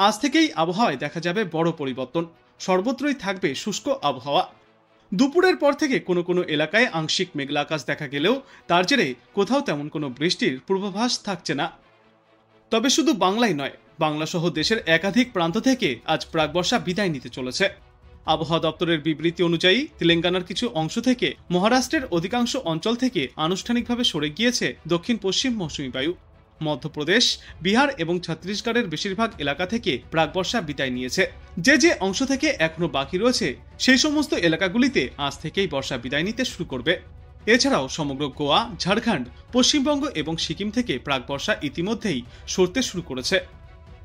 আজ থেকেই আবহাওয়ায় দেখা যাবে বড় পরিবর্তন। সর্বত্রই থাকবে শুষ্ক আবহাওয়া। দুপুরের পর থেকে কোনো কোনো এলাকায় আংশিক মেঘলা আকাশ দেখা গেলেও তার জেরে কোথাও তেমন কোনো বৃষ্টির পূর্বাভাস থাকছে না। তবে শুধু বাংলায় নয়, বাংলা সহ দেশের একাধিক প্রান্ত থেকে আজ প্রাকবর্ষা বিদায় নিতে চলেছে। আবহাওয়া দপ্তরের বিবৃতি অনুযায়ী তেলেঙ্গানার কিছু অংশ থেকে মহারাষ্ট্রের অধিকাংশ অঞ্চল থেকে আনুষ্ঠানিকভাবে সরে গিয়েছে দক্ষিণ পশ্চিম মৌসুমী বায়ু। মধ্যপ্রদেশ, বিহার এবং ছত্তিশগড়ের বেশিরভাগ এলাকা থেকে প্রাকবর্ষা বিদায় নিয়েছে। যে অংশ থেকে এখনো বাকি রয়েছে সেই সমস্ত এলাকাগুলিতে আজ থেকেই বর্ষা বিদায় নিতে শুরু করবে। এছাড়াও সমগ্র গোয়া, ঝাড়খণ্ড, পশ্চিমবঙ্গ এবং সিকিম থেকে প্রাকবর্ষা ইতিমধ্যেই সরতে শুরু করেছে।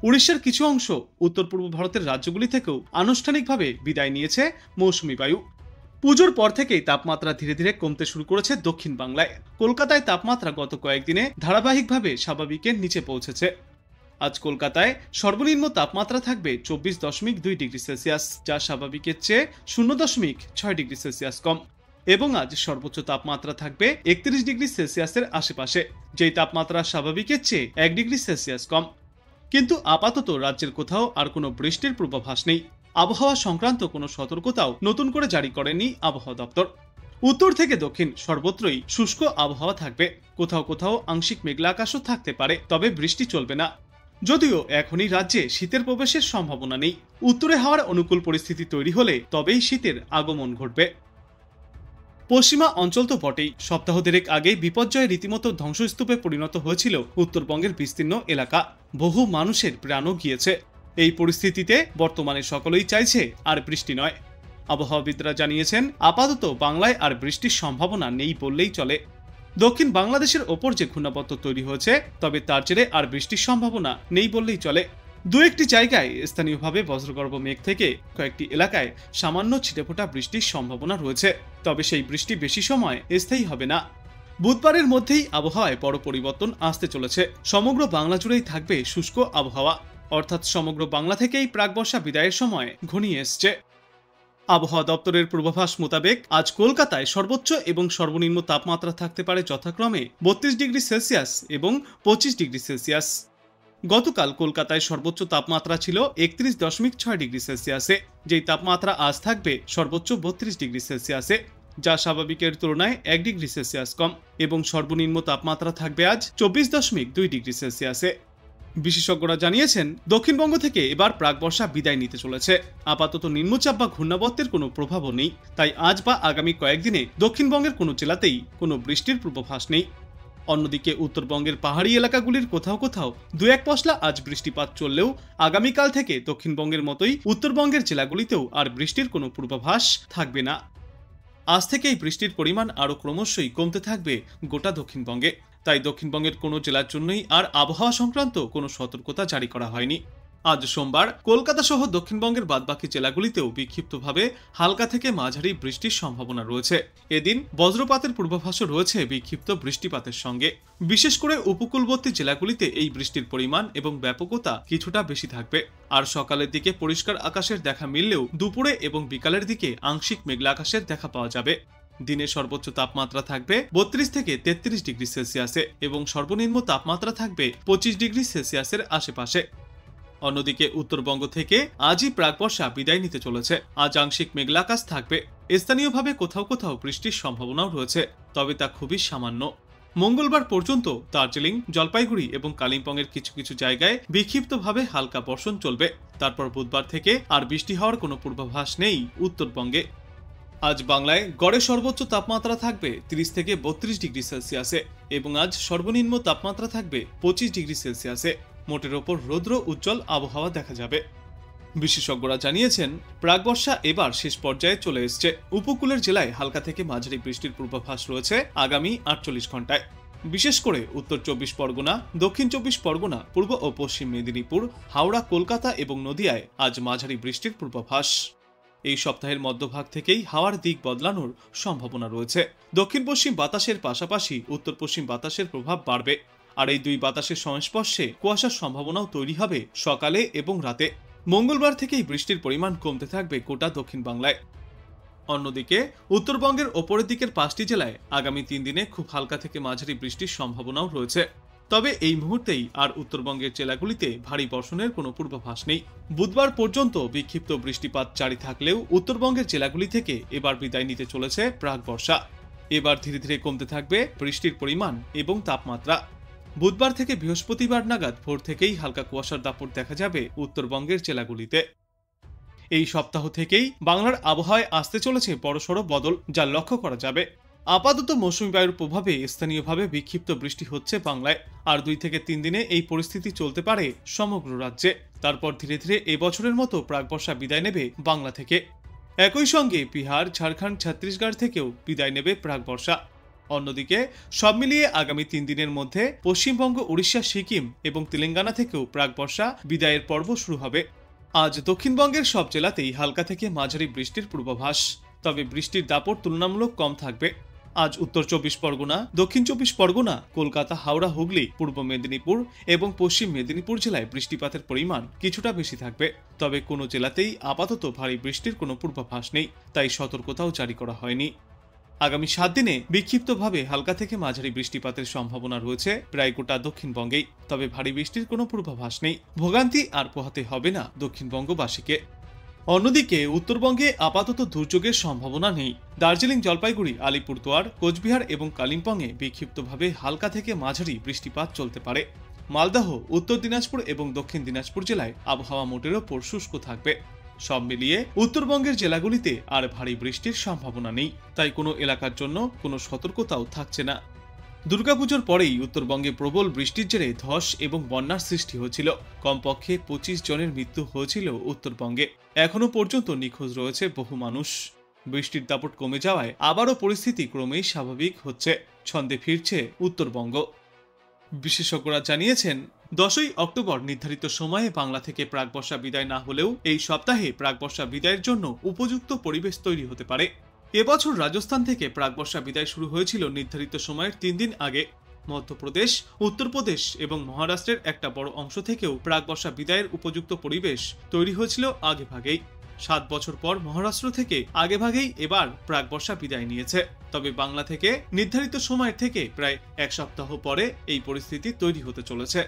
উড়িষ্যার কিছু অংশ, উত্তর পূর্ব ভারতের রাজ্যগুলি থেকেও আনুষ্ঠানিকভাবে বিদায় নিয়েছে মৌসুমী বায়ু। পুজোর পর থেকেই তাপমাত্রা ধীরে ধীরে কমতে শুরু করেছে দক্ষিণ বাংলায়। কলকাতায় তাপমাত্রা গত কয়েকদিনে ধারাবাহিকভাবে স্বাভাবিকের নিচে পৌঁছেছে। আজ কলকাতায় সর্বনিম্ন তাপমাত্রা থাকবে 24.2 ডিগ্রি সেলসিয়াস, যা স্বাভাবিকের চেয়ে 0.6 ডিগ্রি সেলসিয়াস কম। এবং আজ সর্বোচ্চ তাপমাত্রা থাকবে 31 ডিগ্রি সেলসিয়াসের আশেপাশে, যেই তাপমাত্রা স্বাভাবিকের চেয়ে 1 ডিগ্রি সেলসিয়াস কম। কিন্তু আপাতত রাজ্যের কোথাও আর কোনো বৃষ্টির পূর্বাভাস নেই। আবহাওয়া সংক্রান্ত কোনো সতর্কতাও নতুন করে জারি করেনি আবহাওয়া দপ্তর। উত্তর থেকে দক্ষিণ সর্বত্রই শুষ্ক আবহাওয়া থাকবে। কোথাও কোথাও আংশিক মেঘলা আকাশও থাকতে পারে, তবে বৃষ্টি চলবে না। যদিও এখনই রাজ্যে শীতের প্রবেশের সম্ভাবনা নেই। উত্তরে হাওয়ার অনুকূল পরিস্থিতি তৈরি হলে তবেই শীতের আগমন ঘটবে। পশ্চিমা অঞ্চল তো বটেই, সপ্তাহ দেড়েক আগে বিপর্যয়ে রীতিমতো ধ্বংসস্তূপে পরিণত হয়েছিল উত্তরবঙ্গের বিস্তীর্ণ এলাকা। বহু মানুষের প্রাণও গিয়েছে। এই পরিস্থিতিতে বর্তমানে সকলেই চাইছে আর বৃষ্টি নয়। আবহাওয়াবিদরা জানিয়েছেন, আপাতত বাংলায় আর বৃষ্টির সম্ভাবনা নেই বললেই চলে। দক্ষিণ বাংলাদেশের ওপর যে ঘূর্ণাবর্ত তৈরি হয়েছে, তবে তার জেরে আর বৃষ্টির সম্ভাবনা নেই বললেই চলে। দু একটি জায়গায় স্থানীয়ভাবে বজ্রগর্ভ মেঘ থেকে কয়েকটি এলাকায় সামান্য ছিটেফোঁটা বৃষ্টির সম্ভাবনা রয়েছে, তবে সেই বৃষ্টি বেশি সময় স্থায়ী হবে না। বুধবারের মধ্যেই আবহাওয়ায় বড় পরিবর্তন আসতে চলেছে। সমগ্র বাংলা জুড়েই থাকবে শুষ্ক আবহাওয়া, অর্থাৎ সমগ্র বাংলা থেকেই প্রাকবর্ষা বিদায়ের সময় ঘনিয়ে এসছে। আবহাওয়া দপ্তরের পূর্বাভাস মোতাবেক আজ কলকাতায় সর্বোচ্চ এবং সর্বনিম্ন তাপমাত্রা থাকতে পারে যথাক্রমে 32 ডিগ্রি সেলসিয়াস এবং 25 ডিগ্রি সেলসিয়াস। গতকাল কলকাতায় সর্বোচ্চ তাপমাত্রা ছিল 31.6 ডিগ্রি সেলসিয়াসে, যেই তাপমাত্রা আজ থাকবে সর্বোচ্চ 32 ডিগ্রি সেলসিয়াসে, যা স্বাভাবিকের তুলনায় 1 ডিগ্রি সেলসিয়াস কম। এবং সর্বনিম্ন তাপমাত্রা থাকবে আজ 24.2 ডিগ্রি সেলসিয়াসে। বিশেষজ্ঞরা জানিয়েছেন, দক্ষিণবঙ্গ থেকে এবার প্রাকবর্ষা বিদায় নিতে চলেছে। আপাতত নিম্নচাপ বা ঘূর্ণাবর্তের কোনো প্রভাবও নেই, তাই আজ বা আগামী কয়েকদিনে দক্ষিণবঙ্গের কোনো জেলাতেই কোনো বৃষ্টির পূর্বাভাস নেই। অন্যদিকে উত্তরবঙ্গের পাহাড়ি এলাকাগুলির কোথাও কোথাও দু এক পশলা আজ বৃষ্টিপাত চললেও আগামীকাল থেকে দক্ষিণবঙ্গের মতোই উত্তরবঙ্গের জেলাগুলিতেও আর বৃষ্টির কোনো পূর্বাভাস থাকবে না। আজ থেকেই বৃষ্টির পরিমাণ আরও ক্রমশই কমতে থাকবে গোটা দক্ষিণবঙ্গে। তাই দক্ষিণবঙ্গের কোনো জেলার জন্যই আর আবহাওয়া সংক্রান্ত কোনো সতর্কতা জারি করা হয়নি। আজ সোমবার কলকাতা সহ দক্ষিণবঙ্গের বাদবাকি জেলাগুলিতেও বিক্ষিপ্তভাবে হালকা থেকে মাঝারি বৃষ্টির সম্ভাবনা রয়েছে। এদিন বজ্রপাতের পূর্বাভাসও রয়েছে বিক্ষিপ্ত বৃষ্টিপাতের সঙ্গে। বিশেষ করে উপকূলবর্তী জেলাগুলিতে এই বৃষ্টির পরিমাণ এবং ব্যাপকতা কিছুটা বেশি থাকবে। আর সকালের দিকে পরিষ্কার আকাশের দেখা মিললেও দুপুরে এবং বিকালের দিকে আংশিক মেঘলা আকাশের দেখা পাওয়া যাবে। দিনে সর্বোচ্চ তাপমাত্রা থাকবে 32 থেকে 33 ডিগ্রি সেলসিয়াসে এবং সর্বনিম্ন তাপমাত্রা থাকবে 25 ডিগ্রি সেলসিয়াসের আশেপাশে। অন্যদিকে উত্তরবঙ্গ থেকে আজই প্রাকবর্ষা বিদায় নিতে চলেছে। আজ আংশিক মেঘলা আকাশ থাকবে। স্থানীয়ভাবে কোথাও কোথাও বৃষ্টির সম্ভাবনাও রয়েছে, তবে তা খুবই সামান্য। মঙ্গলবার পর্যন্ত দার্জিলিং, জলপাইগুড়ি এবং কালিম্পংয়ের কিছু কিছু জায়গায় বিক্ষিপ্তভাবে হালকা বর্ষণ চলবে। তারপর বুধবার থেকে আর বৃষ্টি হওয়ার কোনো পূর্বাভাস নেই উত্তরবঙ্গে। আজ বাংলায় গড়ে সর্বোচ্চ তাপমাত্রা থাকবে 30 থেকে 32 ডিগ্রি সেলসিয়াসে এবং আজ সর্বনিম্ন তাপমাত্রা থাকবে 25 ডিগ্রি সেলসিয়াসে। মোটের ওপর রৌদ্র উজ্জ্বল আবহাওয়া দেখা যাবে। বিশেষজ্ঞরা জানিয়েছেন, প্রাকবর্ষা এবার শেষ পর্যায়ে চলে এসছে। উপকূলের জেলায় হালকা থেকে মাঝারি বৃষ্টির পূর্বাভাস রয়েছে আগামী 48 ঘন্টায়। বিশেষ করে উত্তর 24 পরগনা, দক্ষিণ 24 পরগনা, পূর্ব ও পশ্চিম মেদিনীপুর, হাওড়া, কলকাতা এবং নদিয়ায় আজ মাঝারি বৃষ্টির পূর্বাভাস। এই সপ্তাহের মধ্যভাগ থেকেই হাওয়ার দিক বদলানোর সম্ভাবনা রয়েছে। দক্ষিণ পশ্চিম বাতাসের পাশাপাশি উত্তর পশ্চিম বাতাসের প্রভাব বাড়বে। আর এই দুই বাতাসের সংস্পর্শে কুয়াশার সম্ভাবনাও তৈরি হবে সকালে এবং রাতে। মঙ্গলবার থেকেই বৃষ্টির পরিমাণ কমতে থাকবে গোটা দক্ষিণ বাংলায়। অন্যদিকে উত্তরবঙ্গের ওপরের দিকের 5টি জেলায় আগামী 3 দিনে খুব হালকা থেকে মাঝারি বৃষ্টির সম্ভাবনাও রয়েছে। তবে এই মুহূর্তেই আর উত্তরবঙ্গের জেলাগুলিতে ভারী বর্ষণের কোনো পূর্বাভাস নেই। বুধবার পর্যন্ত বিক্ষিপ্ত বৃষ্টিপাত জারি থাকলেও উত্তরবঙ্গের জেলাগুলি থেকে এবার বিদায় নিতে চলেছে প্রাক বর্ষা। এবার ধীরে ধীরে কমতে থাকবে বৃষ্টির পরিমাণ এবং তাপমাত্রা। বুধবার থেকে বৃহস্পতিবার নাগাদ ভোর থেকেই হালকা কুয়াশার দাপট দেখা যাবে উত্তরবঙ্গের জেলাগুলিতে। এই সপ্তাহ থেকেই বাংলার আবহাওয়ায় আসতে চলেছে বড়সড় বদল, যা লক্ষ্য করা যাবে। আপাতত মৌসুমী বায়ুর প্রভাবে স্থানীয়ভাবে বিক্ষিপ্ত বৃষ্টি হচ্ছে বাংলায়, আর 2 থেকে 3 দিনে এই পরিস্থিতি চলতে পারে সমগ্র রাজ্যে। তারপর ধীরে ধীরে এবছরের মতো প্রাকবর্ষা বিদায় নেবে বাংলা থেকে। একই সঙ্গে বিহার, ঝাড়খণ্ড, ছত্তিশগড় থেকেও বিদায় নেবে প্রাকবর্ষা। অন্যদিকে সব মিলিয়ে আগামী 3 দিনের মধ্যে পশ্চিমবঙ্গ, উড়িষ্যা, সিকিম এবং তেলেঙ্গানা থেকেও প্রাকবর্ষা বিদায়ের পর্ব শুরু হবে। আজ দক্ষিণবঙ্গের সব জেলাতেই হালকা থেকে মাঝারি বৃষ্টির পূর্বাভাস, তবে বৃষ্টির দাপট তুলনামূলক কম থাকবে। আজ উত্তর 24 পরগনা, দক্ষিণ 24 পরগনা, কলকাতা, হাওড়া, হুগলি, পূর্ব মেদিনীপুর এবং পশ্চিম মেদিনীপুর জেলায় বৃষ্টিপাতের পরিমাণ কিছুটা বেশি থাকবে। তবে কোনো জেলাতেই আপাতত ভারী বৃষ্টির কোনো পূর্বাভাস নেই, তাই সতর্কতাও জারি করা হয়নি। আগামী 7 দিনে বিক্ষিপ্তভাবে হালকা থেকে মাঝারি বৃষ্টিপাতের সম্ভাবনা রয়েছে প্রায় গোটা দক্ষিণবঙ্গেই, তবে ভারী বৃষ্টির কোনো পূর্বাভাস নেই। ভোগান্তি আর পোহাতে হবে না দক্ষিণবঙ্গবাসীকে। অন্যদিকে উত্তরবঙ্গে আপাতত দুর্যোগের সম্ভাবনা নেই। দার্জিলিং, জলপাইগুড়ি, আলিপুরদুয়ার, কোচবিহার এবং কালিম্পংয়ে বিক্ষিপ্তভাবে হালকা থেকে মাঝারি বৃষ্টিপাত চলতে পারে। মালদহ, উত্তর দিনাজপুর এবং দক্ষিণ দিনাজপুর জেলায় আবহাওয়া মোটের ওপর শুষ্ক থাকবে। সব মিলিয়ে উত্তরবঙ্গের জেলাগুলিতে আর ভারী বৃষ্টির সম্ভাবনা নেই, তাই কোনো এলাকার জন্য কোনো সতর্কতাও থাকছে না। দুর্গাপুজোর পরেই উত্তরবঙ্গে প্রবল বৃষ্টির জেরে ধস এবং বন্যার সৃষ্টি হয়েছিল। কমপক্ষে 25 জনের মৃত্যু হয়েছিল উত্তরবঙ্গে। এখনো পর্যন্ত নিখোঁজ রয়েছে বহু মানুষ। বৃষ্টির দাপট কমে যাওয়ায় আবারও পরিস্থিতি ক্রমেই স্বাভাবিক হচ্ছে, ছন্দে ফিরছে উত্তরবঙ্গ। বিশেষজ্ঞরা জানিয়েছেন, 10ই অক্টোবর নির্ধারিত সময়ে বাংলা থেকে প্রাকবর্ষা বিদায় না হলেও এই সপ্তাহে প্রাকবর্ষা বিদায়ের জন্য উপযুক্ত পরিবেশ তৈরি হতে পারে। এবছর রাজস্থান থেকে প্রাকবর্ষা বিদায় শুরু হয়েছিল নির্ধারিত সময়ের 3 দিন আগে। মধ্যপ্রদেশ, উত্তরপ্রদেশ এবং মহারাষ্ট্রের একটা বড় অংশ থেকেও প্রাকবর্ষা বিদায়ের উপযুক্ত পরিবেশ তৈরি হয়েছিল আগেভাগেই। 7 বছর পর মহারাষ্ট্র থেকে আগেভাগেই এবার প্রাকবর্ষা বিদায় নিয়েছে। তবে বাংলা থেকে নির্ধারিত সময়ের থেকে প্রায় 1 সপ্তাহ পরে এই পরিস্থিতি তৈরি হতে চলেছে।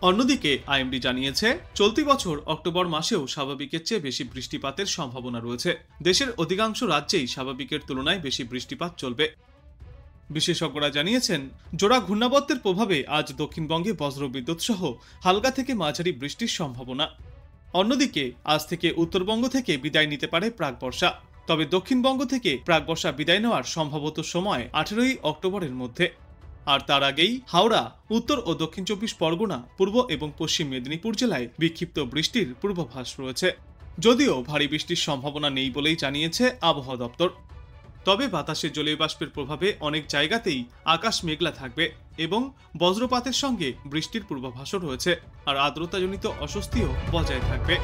অন্যদিকে আইএমডি জানিয়েছে, চলতি বছর অক্টোবর মাসেও স্বাভাবিকের চেয়ে বেশি বৃষ্টিপাতের সম্ভাবনা রয়েছে। দেশের অধিকাংশ রাজ্যেই স্বাভাবিকের তুলনায় বেশি বৃষ্টিপাত চলবে। বিশেষজ্ঞরা জানিয়েছেন, জোড়া ঘূর্ণাবর্তের প্রভাবে আজ দক্ষিণবঙ্গে বজ্রবিদ্যুৎ সহ হালকা থেকে মাঝারি বৃষ্টির সম্ভাবনা। অন্যদিকে আজ থেকে উত্তরবঙ্গ থেকে বিদায় নিতে পারে প্রাকবর্ষা, তবে দক্ষিণবঙ্গ থেকে প্রাকবর্ষা বিদায় নেওয়ার সম্ভবত সময় 18ই অক্টোবরের মধ্যে। আর তার আগেই হাওড়া, উত্তর ও দক্ষিণ 24 পরগনা, পূর্ব এবং পশ্চিম মেদিনীপুর জেলায় বিক্ষিপ্ত বৃষ্টির পূর্বাভাস রয়েছে। যদিও ভারী বৃষ্টির সম্ভাবনা নেই বলেই জানিয়েছে আবহাওয়া দপ্তর। তবে বাতাসে জলীয় বাষ্পের প্রভাবে অনেক জায়গাতেই আকাশ মেঘলা থাকবে এবং বজ্রপাতের সঙ্গে বৃষ্টির পূর্বাভাসও রয়েছে, আর আর্দ্রতাজনিত অস্বস্তিও বজায় থাকবে।